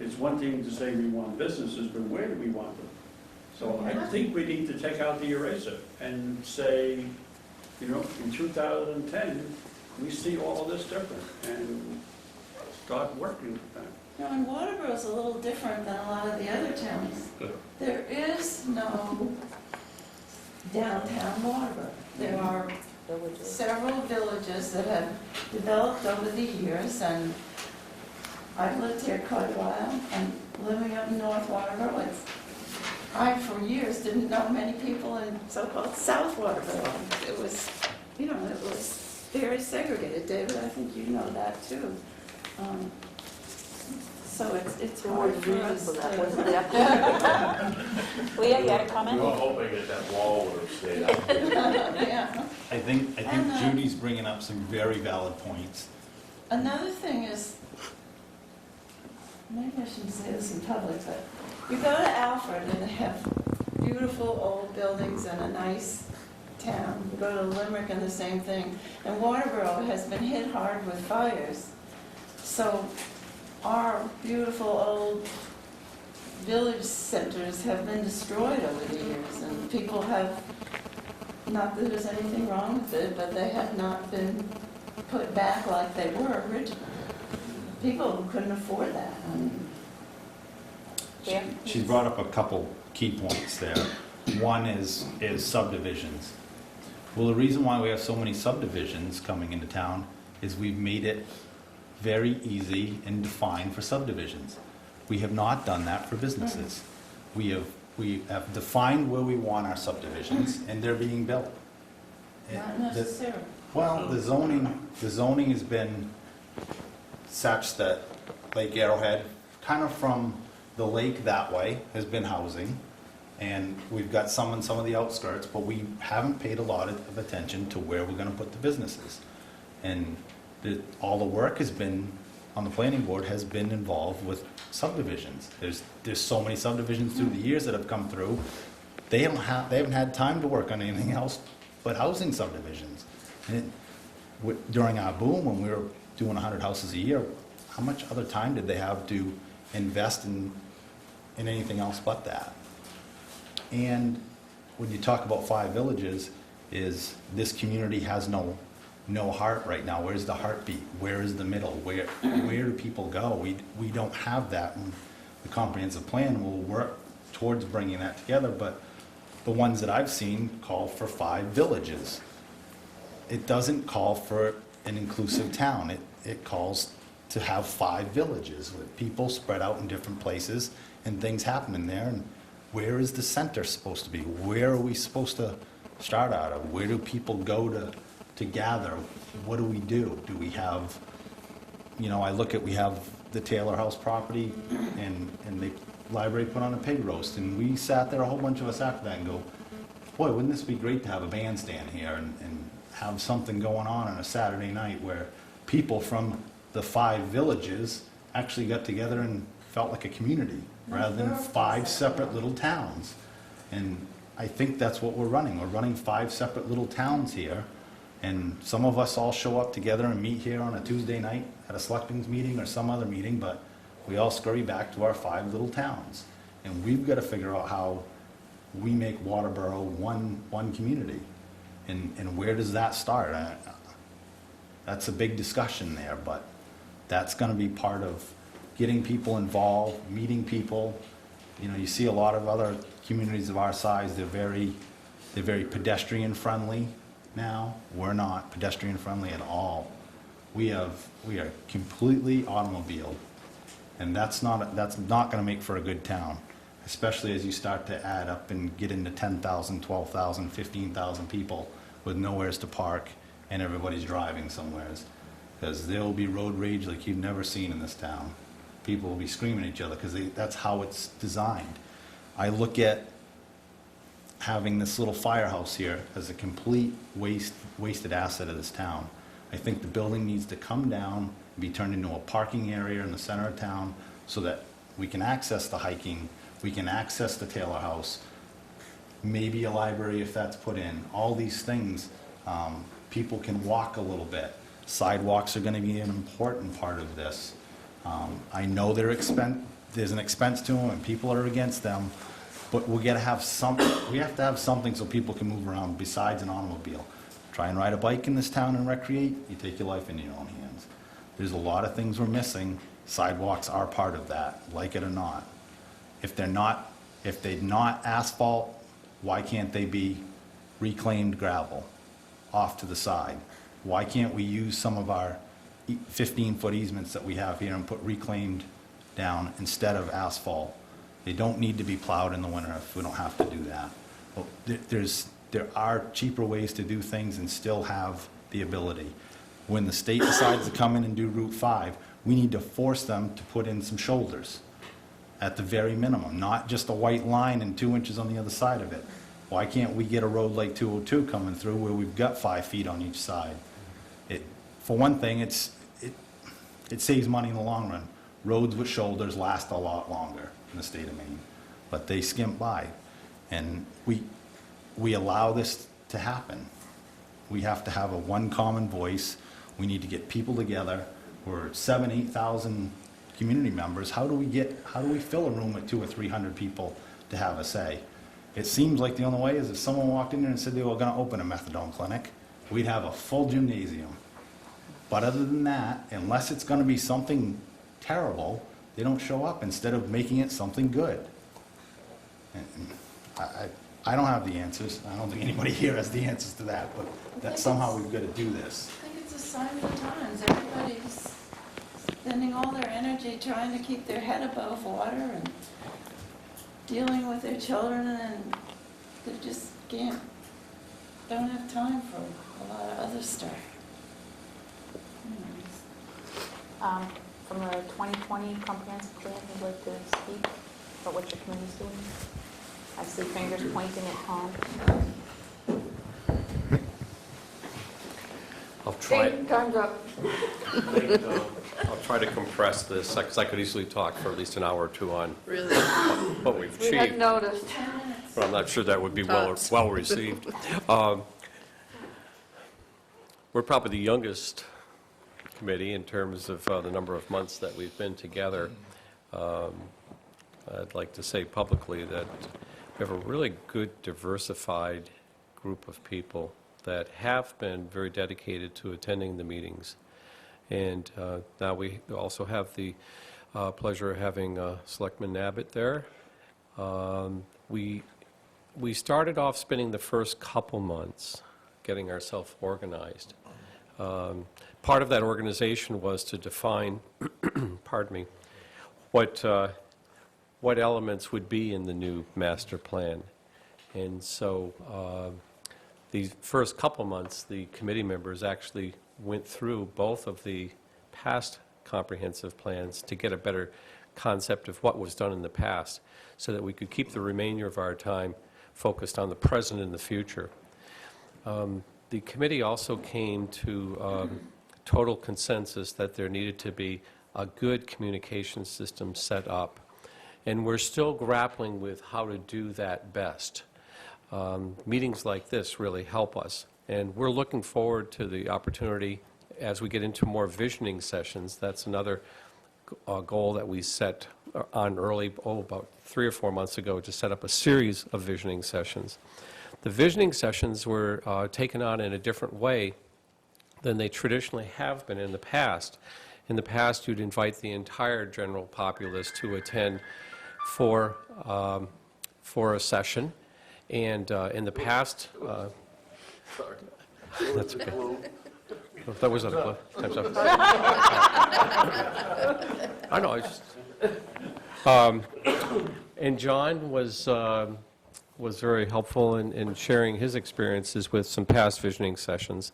Speaker 9: It's one thing to say we want businesses, but where do we want them? So I think we need to take out the eraser and say, in 2010, we see all of this different, and start working with that.
Speaker 13: And Waterboro is a little different than a lot of the other towns. There is no downtown Waterboro. There are several villages that have developed over the years, and I've lived here quite a while, and living up in North Waterboro, I for years didn't know many people in so-called South Waterboro. It was, it was very segregated. David, I think you know that too. So it's hard for us to...
Speaker 3: Well, yeah, you had a comment?
Speaker 12: We were hoping that that wall would have stayed up.
Speaker 13: Yeah.
Speaker 10: I think
Speaker 13: And,
Speaker 10: Judy's bringing up some very valid points.
Speaker 13: Another thing is, maybe I shouldn't say this in public, but you go to Alfred and they have beautiful old buildings and a nice town. You go to Limerick and the same thing. And Waterboro has been hit hard with fires. So our beautiful old village centers have been destroyed over the years, and people have, not that there's anything wrong with it, but they have not been put back like they were originally. People couldn't afford that.
Speaker 10: She's brought up a couple key points there. One is subdivisions. Well, the reason why we have so many subdivisions coming into town is we've made it very easy and defined for subdivisions. We have not done that for businesses. We have defined where we want our subdivisions, and they're being built.
Speaker 13: Not necessarily.
Speaker 10: Well, the zoning has been such that Lake Arrowhead, kind of from the lake that way has been housing, and we've got some on some of the outskirts, but we haven't paid a lot of attention to where we're gonna put the businesses. And all the work has been, on the planning board, has been involved with subdivisions. There's so many subdivisions through the years that have come through. They haven't had time to work on anything else but housing subdivisions. And during our boom, when we were doing 100 houses a year, how much other time did they have to invest in anything else but that? And when you talk about 5 villages, is this community has no heart right now. Where's the heartbeat? Where is the middle? Where do people go? We don't have that. And the comprehensive plan will work towards bringing that together, but the ones that I've seen call for 5 villages. It doesn't call for an inclusive town. It calls to have 5 villages with people spread out in different places and things happening there. And where is the center supposed to be? Where are we supposed to start out of? Where do people go to gather? What do we do? Do we have, I look at, we have the Taylor House property and the library put on a pig roast, and we sat there, a whole bunch of us after that, and go, boy, wouldn't this be great to have a bandstand here and have something going on a Saturday night where people from the 5 villages actually got together and felt like a community rather than 5 separate little towns. And I think that's what we're running. We're running 5 separate little towns here, and some of us all show up together and meet here on a Tuesday night at a selectmen's meeting or some other meeting, but we all scurry back to our 5 little towns. And we've got to figure out how we make Waterboro one community. And where does that start? That's a big discussion there, but that's going to be part of getting people involved, meeting people. You see a lot of other communities of our size, they're very pedestrian friendly now. We're not pedestrian friendly at all. We are completely automobile, and that's not going to make for a good town, especially as you start to add up and get into 10,000, 12,000, 15,000 people with nowheres to park and everybody's driving somewheres. Because there will be road rage like you've never seen in this town. People will be screaming at each other because that's how it's designed. I look at having this little firehouse here as a complete wasted asset of this town. I think the building needs to come down and be turned into a parking area in the center of town so that we can access the hiking, we can access the Taylor House, maybe a library if that's put in. All these things, people can walk a little bit. Sidewalks are going to be an important part of this. I know there's an expense to them and people are against them, but we have to have something so people can move around besides an automobile. Try and ride a bike in this town and recreate, you take your life into your own hands. There's a lot of things we're missing. Sidewalks are part of that, like it or not. If they're not asphalt, why can't they be reclaimed gravel off to the side? Why can't we use some of our 15-foot easements that we have here and put reclaimed down instead of asphalt? They don't need to be plowed in the winter if we don't have to do that. But there are cheaper ways to do things and still have the ability. When the state decides to come in and do Route 5, we need to force them to put in some shoulders at the very minimum, not just a white line and 2 inches on the other side of it. Why can't we get a road like 202 coming through where we've got 5 feet on each side? For one thing, it saves money in the long run. Roads with shoulders last a lot longer in the state of Maine, but they skimp by. And we allow this to happen. We have to have one common voice. We need to get people together. We're 7,000, 8,000 community members. How do we fill a room with 200 or 300 people to have a say? It seems like the only way is if someone walked in there and said they were going to open a methadone clinic, we'd have a full gymnasium. But other than that, unless it's going to be something terrible, they don't show up instead of making it something good. And I don't have the answers. I don't think anybody here has the answers to that, but that somehow we've got to do this.
Speaker 13: I think it's a sign of the times. Everybody's spending all their energy trying to keep their head above water and dealing with their children, and they just don't have time for a lot of other stuff.
Speaker 3: From the 2020 comprehensive plan, you'd like to speak? about what your committee's doing? I see fingers pointing at Tom.
Speaker 6: I'll try,
Speaker 5: Time's up.
Speaker 6: I'll try to compress this, because I could easily talk for at least an hour or two on
Speaker 11: Really?
Speaker 6: what we've
Speaker 5: We had
Speaker 6: achieved,
Speaker 5: noticed.
Speaker 6: but I'm not sure that would be
Speaker 11: Tops.
Speaker 6: well received. We're probably the youngest committee in terms of the number of months that we've been together. I'd like to say publicly that we have a really good diversified group of people that have been very dedicated to attending the meetings. And now we also have the pleasure of having Selectman Abbott there. We started off spending the first couple months getting ourselves organized. Part of that organization was to define, pardon me, what elements would be in the new master plan. And so the first couple months, the committee members actually went through both of the past comprehensive plans to get a better concept of what was done in the past, so that we could keep the remainder of our time focused on the present and the future. The committee also came to total consensus that there needed to be a good communication system set up. And we're still grappling with how to do that best. Meetings like this really help us. And we're looking forward to the opportunity as we get into more visioning sessions. That's another goal that we set on early, about 3 or 4 months ago, to set up a series of visioning sessions. The visioning sessions were taken on in a different way than they traditionally have been in the past. In the past, you'd invite the entire general populace to attend for a session. And in the past,
Speaker 2: Sorry.
Speaker 6: that's okay. That was not a glove. I'm sorry. I know. And John was very helpful in sharing his experiences with some past visioning sessions.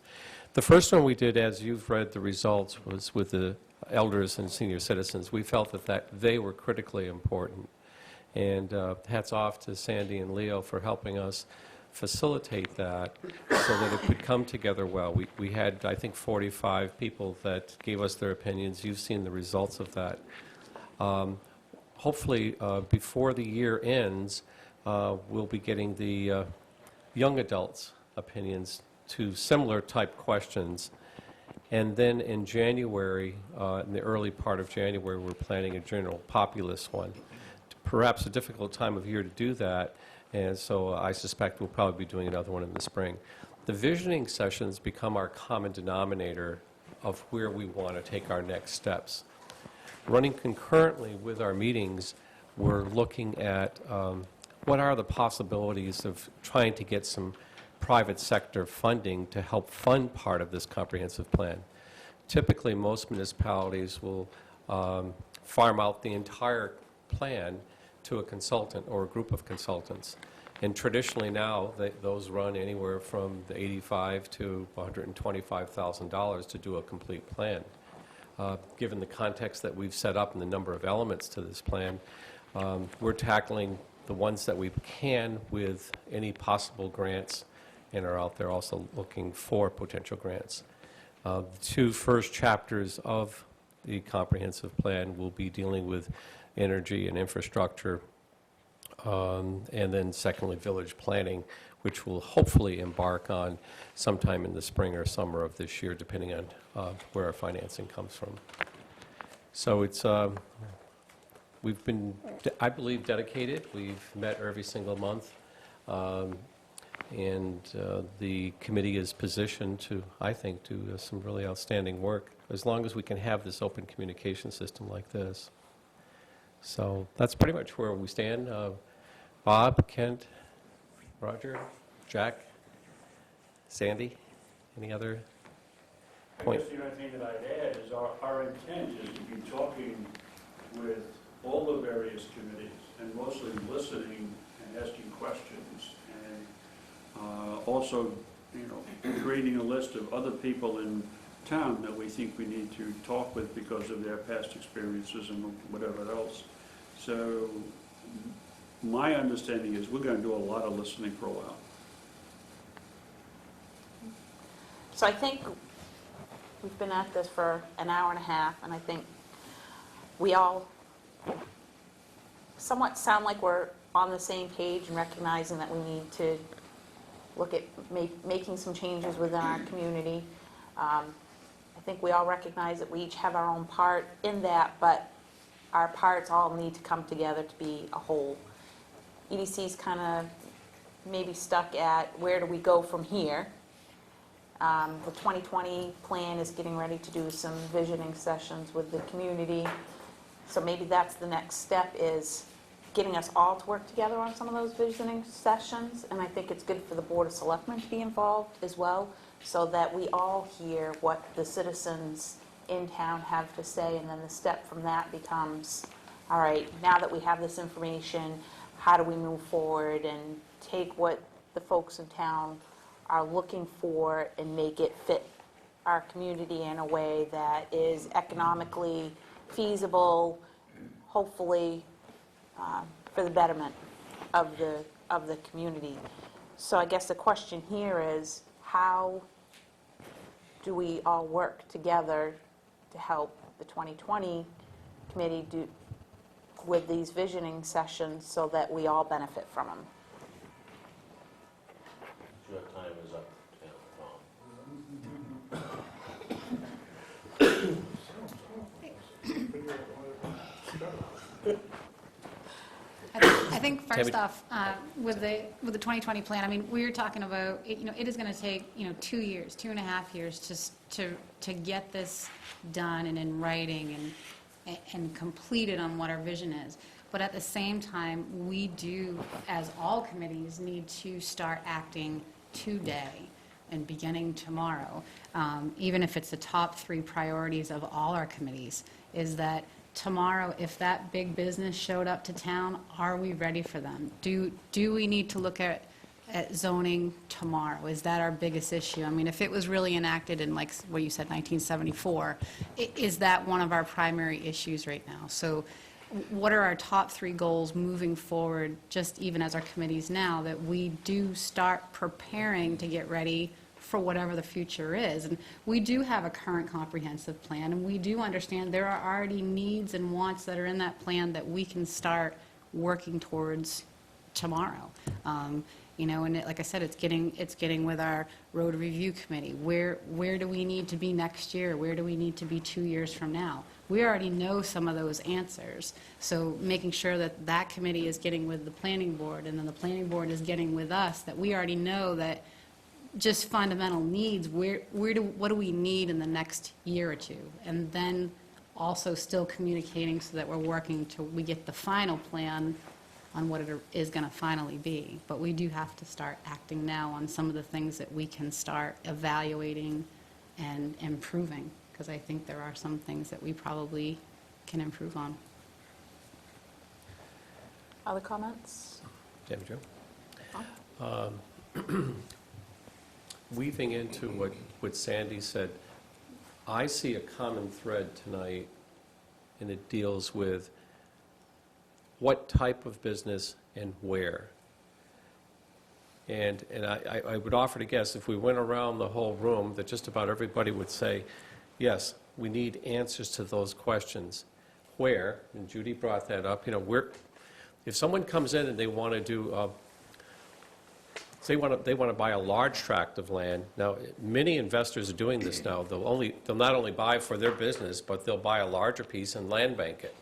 Speaker 6: The first one we did, as you've read the results, was with the elders and senior citizens. We felt that they were critically important. And hats off to Sandy and Leo for helping us facilitate that so that it could come together well. We had, I think, 45 people that gave us their opinions. You've seen the results of that. Hopefully, before the year ends, we'll be getting the young adults' opinions to similar type questions. And then in January, in the early part of January, we're planning a general populace one. Perhaps a difficult time of year to do that, and so I suspect we'll probably be doing another one in the spring. The visioning sessions become our common denominator of where we want to take our next steps. Running concurrently with our meetings, we're looking at what are the possibilities of trying to get some private sector funding to help fund part of this comprehensive plan. Typically, most municipalities will farm out the entire plan to a consultant or a group of consultants. And traditionally now, those run anywhere from the $85,000 to $125,000 to do a complete plan. Given the context that we've set up and the number of elements to this plan, we're tackling the ones that we can with any possible grants and are out there also looking for potential grants. The 2 first chapters of the comprehensive plan will be dealing with energy and infrastructure, and then secondly, village planning, which we'll hopefully embark on sometime in the spring or summer of this year, depending on where our financing comes from. So it's, we've been, I believe, dedicated. We've met every single month, and the committee is positioned to, I think, do some really outstanding work, as long as we can have this open communication system like this. So that's pretty much where we stand. Bob, Kent, Roger, Jack, Sandy, any other point?
Speaker 9: I guess the only thing that I'd add is our intent is to be talking with all the various committees and mostly listening and asking questions, and also, creating a list of other people in town that we think we need to talk with because of their past experiences and whatever else. So my understanding is we're going to do a lot of listening for a while.
Speaker 3: So I think we've been at this for an hour and a half, and I think we all somewhat sound like we're on the same page and recognizing that we need to look at making some changes within our community. I think we all recognize that we each have our own part in that, but our parts all need to come together to be a whole. EDC's kind of maybe stuck at where do we go from here? The 2020 plan is getting ready to do some visioning sessions with the community. So maybe that's the next step, is getting us all to work together on some of those visioning sessions. And I think it's good for the Board of Selectmen to be involved as well, so that we all hear what the citizens in town have to say. And then the step from that becomes, all right, now that we have this information, how do we move forward and take what the folks in town are looking for and make it fit our community in a way that is economically feasible, hopefully for the betterment of the community. So I guess the question here is, how do we all work together to help the 2020 committee do with these visioning sessions so that we all benefit from them?
Speaker 4: Your time is up, Tom.
Speaker 14: I think first off, with the 2020 plan, I mean, we were talking about, it is going to take, 2 years, 2.5 years to get this done and in writing and completed on what our vision is. But at the same time, we do, as all committees, need to start acting today and beginning tomorrow. Even if it's the top 3 priorities of all our committees, is that tomorrow, if that big business showed up to town, are we ready for them? Do we need to look at zoning tomorrow? Is that our biggest issue? I mean, if it was really enacted in, like what you said, 1974, is that one of our primary issues right now? So what are our top 3 goals moving forward, just even as our committees now, that we do start preparing to get ready for whatever the future is? And we do have a current comprehensive plan, and we do understand there are already needs and wants that are in that plan that we can start working towards tomorrow. And like I said, it's getting with our road review committee. Where do we need to be next year? Where do we need to be 2 years from now? We already know some of those answers. So making sure that that committee is getting with the planning board, and then the planning board is getting with us, that we already know that just fundamental needs, what do we need in the next year or two? And then also still communicating so that we're working till we get the final plan on what it is going to finally be. But we do have to start acting now on some of the things that we can start evaluating and improving, because I think there are some things that we probably can improve on.
Speaker 3: Other comments?
Speaker 6: David Joe? Weaving into what Sandy said, I see a common thread tonight, and it deals with what type of business and where. And I would offer to guess, if we went around the whole room, that just about everybody would say, yes, we need answers to those questions. Where, and Judy brought that up, if someone comes in and they want to do, they want to buy a large tract of land. Now, many investors are doing this now. They'll not only buy for their business, but they'll buy a larger piece and land bank it,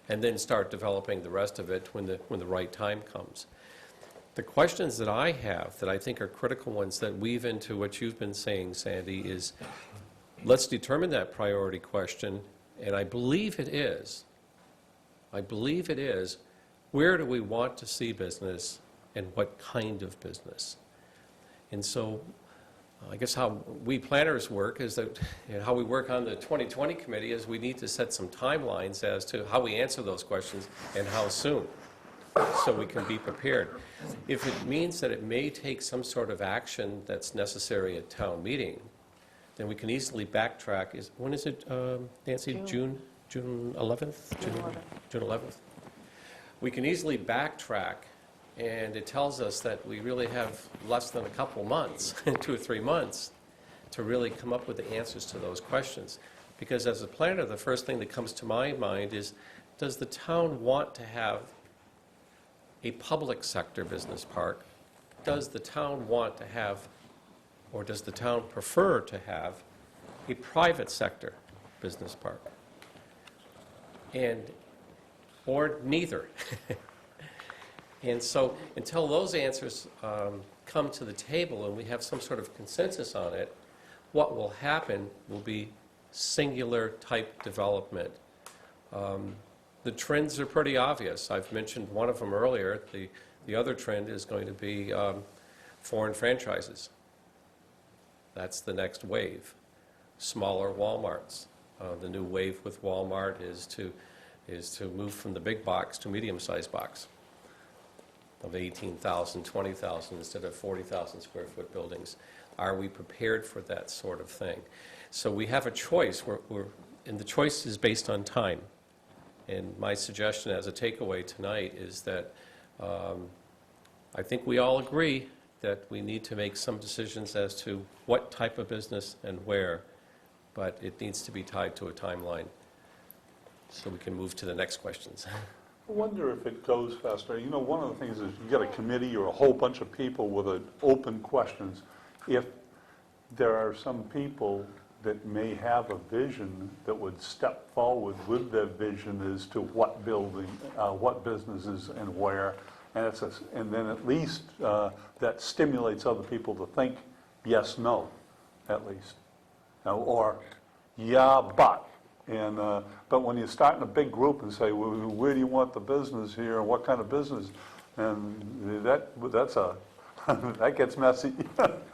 Speaker 6: and then start developing the rest of it when the right time comes. The questions that I have that I think are critical ones that weave into what you've been saying, Sandy, is let's determine that priority question, and I believe it is, where do we want to see business and what kind of business? And so I guess how we planners work is that, how we work on the 2020 committee is we need to set some timelines as to how we answer those questions and how soon, so we can be prepared. If it means that it may take some sort of action that's necessary at town meeting, then we can easily backtrack. When is it, Nancy? June 11th? June 11th. we can easily backtrack, and it tells us that we really have less than a couple months, 2 or 3 months, to really come up with the answers to those questions. Because as a planner, the first thing that comes to my mind is, does the town want to have a public sector business park? Does the town want to have, or does the town prefer to have, a private sector business park? Or neither. And so until those answers come to the table and we have some sort of consensus on it, what will happen will be singular type development. The trends are pretty obvious. I've mentioned one of them earlier. The other trend is going to be foreign franchises. That's the next wave. Smaller Walmarts. The new wave with Walmart is to move from the big box to medium-sized box of 18,000, 20,000 instead of 40,000 square foot buildings. Are we prepared for that sort of thing? So we have a choice, and the choice is based on time. And my suggestion as a takeaway tonight is that I think we all agree that we need to make some decisions as to what type of business and where, but it needs to be tied to a timeline so we can move to the next questions.
Speaker 7: I wonder if it goes faster. You know, one of the things is you get a committee or a whole bunch of people with open questions. If there are some people that may have a vision that would step forward with their vision as to what building, what businesses and where, and then at least that stimulates other people to think yes, no, at least, or yeah, but. And but when you start in a big group and say, well, where do you want the business here, and what kind of business, and that's a that gets messy.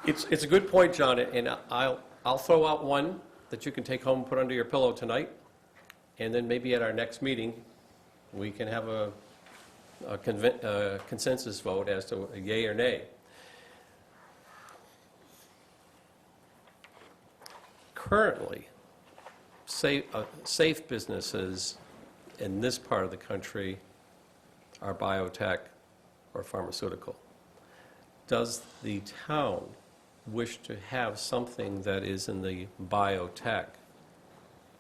Speaker 6: It's a good point, John, and I'll throw out one that you can take home and put under your pillow tonight, and then maybe at our next meeting, we can have a consensus vote as to a yay or nay. Currently, safe businesses in this part of the country are biotech or pharmaceutical. Does the town wish to have something that is in the biotech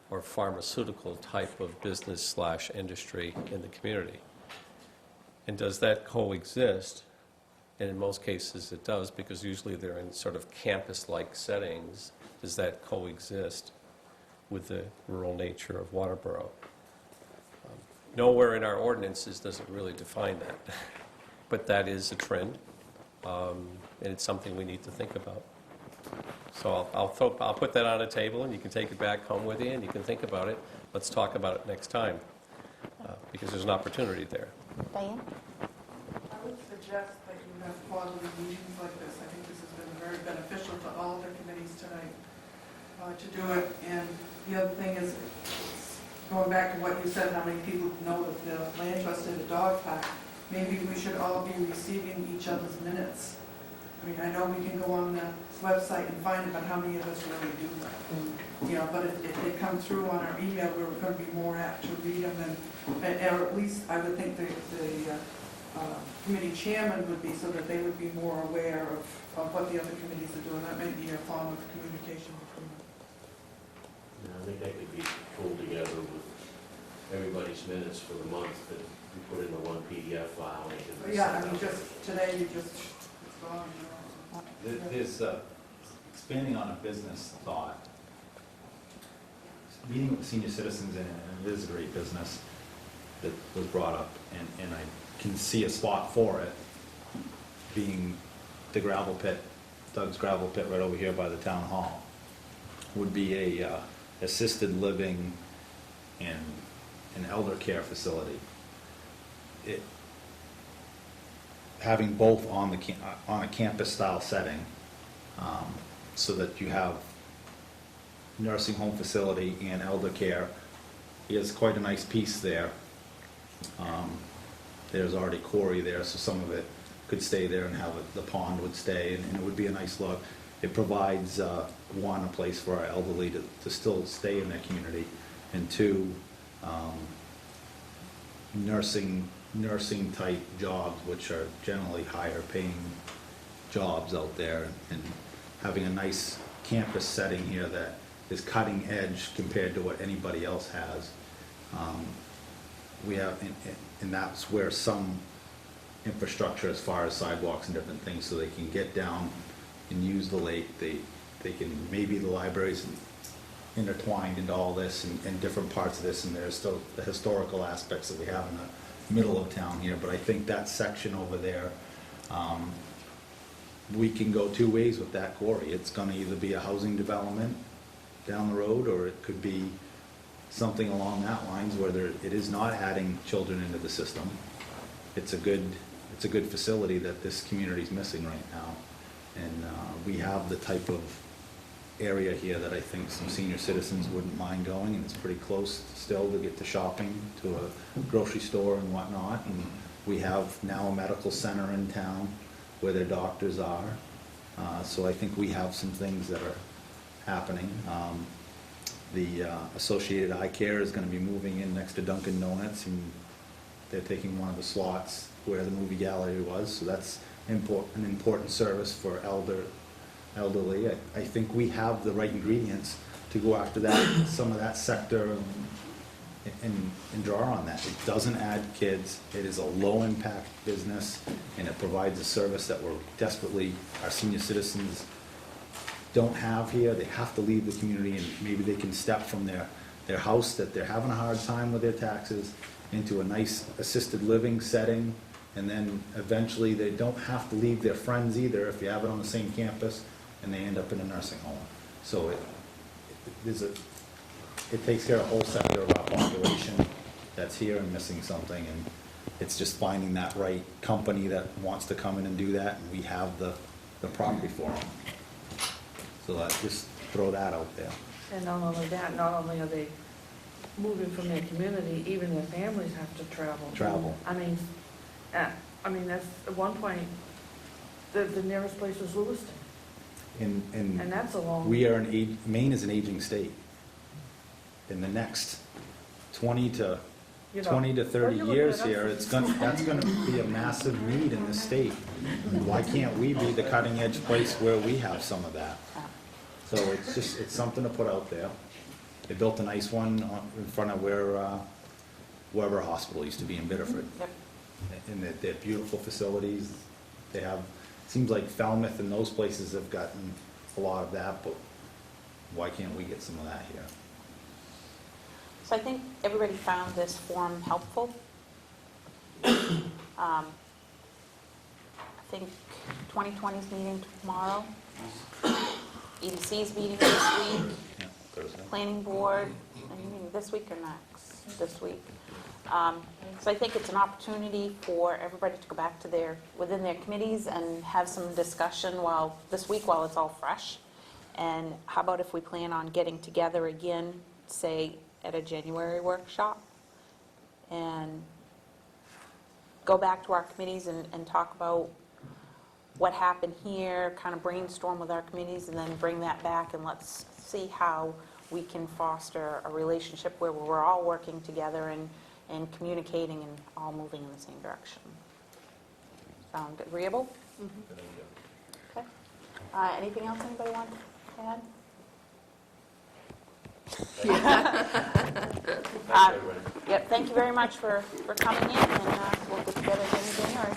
Speaker 6: or pharmaceutical type of business/industry in the community? And does that coexist? And in most cases it does, because usually they're in sort of campus-like settings. Does that coexist with the rural nature of Waterboro? Nowhere in our ordinances does it really define that. But that is a trend, and it's something we need to think about. So I'll put that on a table, and you can take it back home with you, and you can think about it. Let's talk about it next time, because there's an opportunity there.
Speaker 3: Diane?
Speaker 5: I would suggest that you have quarterly meetings like this. I think this has been very beneficial to all the committees tonight to do it. And the other thing is, going back to what you said, how many people know that the land trust did a dog park. Maybe we should all be receiving each other's minutes. I mean, I know we can go on the website and find it, but how many of us really do that? You know, but if they come through on our email, we're going to be more apt to read them, or at least I would think the committee chairman would be, so that they would be more aware of what the other committees are doing. That may be a form of communication between them.
Speaker 4: I think that could be pulled together with everybody's minutes for the month that we put in the one PDF file.
Speaker 5: Yeah, I mean, just today, it's gone.
Speaker 10: There's, expanding on a business thought, meeting with senior citizens, and it is a great business that was brought up, and I can see a spot for it being the gravel pit, Doug's gravel pit right over here by the town hall. Would be a assisted living and an elder care facility. Having both on a campus style setting, so that you have nursing home facility and elder care. Is quite a nice piece there. There's already quarry there, so some of it could stay there, and the pond would stay, and it would be a nice look. It provides, one, a place for our elderly to still stay in their community, and two, nursing nursing-type jobs, which are generally higher-paying jobs out there, and having a nice campus setting here that is cutting edge compared to what anybody else has. We have, and that's where some infrastructure as far as sidewalks and different things, so they can get down and use the lake. They can, maybe the library's intertwined into all this and different parts of this, and there's still the historical aspects that we have in the middle of town here, but I think that section over there, we can go two ways with that quarry. It's gonna either be a housing development down the road, or it could be something along that lines where it is not adding children into the system. It's a good facility that this community's missing right now. And we have the type of area here that I think some senior citizens wouldn't mind going, and it's pretty close still to get to shopping, to a grocery store and whatnot. And we have now a medical center in town where their doctors are. So I think we have some things that are happening. The Associated Eye Care is gonna be moving in next to Dunkin' Donuts, and they're taking one of the slots where the movie gallery was, so that's an important service for elderly. I think we have the right ingredients to go after that, some of that sector, and draw on that. It doesn't add kids, it is a low-impact business, and it provides a service that our senior citizens don't have here. They have to leave the community, and maybe they can step from their house that they're having a hard time with their taxes into a nice assisted living setting, and then eventually they don't have to leave their friends either if you have it on the same campus, and they end up in a nursing home. So it takes care of a whole sector of our population that's here and missing something, and it's just finding that right company that wants to come in and do that, and we have the property for them. So just throw that out there.
Speaker 5: And not only that, not only are they moving from their community, even their families have to travel. I mean, that's, at one point, the nearest place was Lewiston, and that's a long.
Speaker 10: Maine is an aging state. In the next 20 to 30 years here, that's gonna be a massive need in the state. Why can't we be the cutting edge place where we have some of that? So it's something to put out there. They built a nice one in front of where Waterboro Hospital used to be in Biddeford.
Speaker 3: Yep.
Speaker 10: And they're beautiful facilities. They have, seems like Falmouth and those places have gotten a lot of that, but why can't we get some of that here?
Speaker 3: So I think everybody found this forum helpful. I think 2020's meeting tomorrow, EDC's meeting this week,
Speaker 10: Yeah, Thursday.
Speaker 3: planning board, are you meeting this week or next? This week. So I think it's an opportunity for everybody to go back to within their committees and have some discussion this week while it's all fresh. And how about if we plan on getting together again, say, at a January workshop, and go back to our committees and talk about what happened here, kind of brainstorm with our committees, and then bring that back, and let's see how we can foster a relationship where we're all working together and communicating and all moving in the same direction. Sound agreeable? Mm-hmm. Okay. Anything else anybody want to add? Yep, thank you very much for coming in, and we'll get together again in January.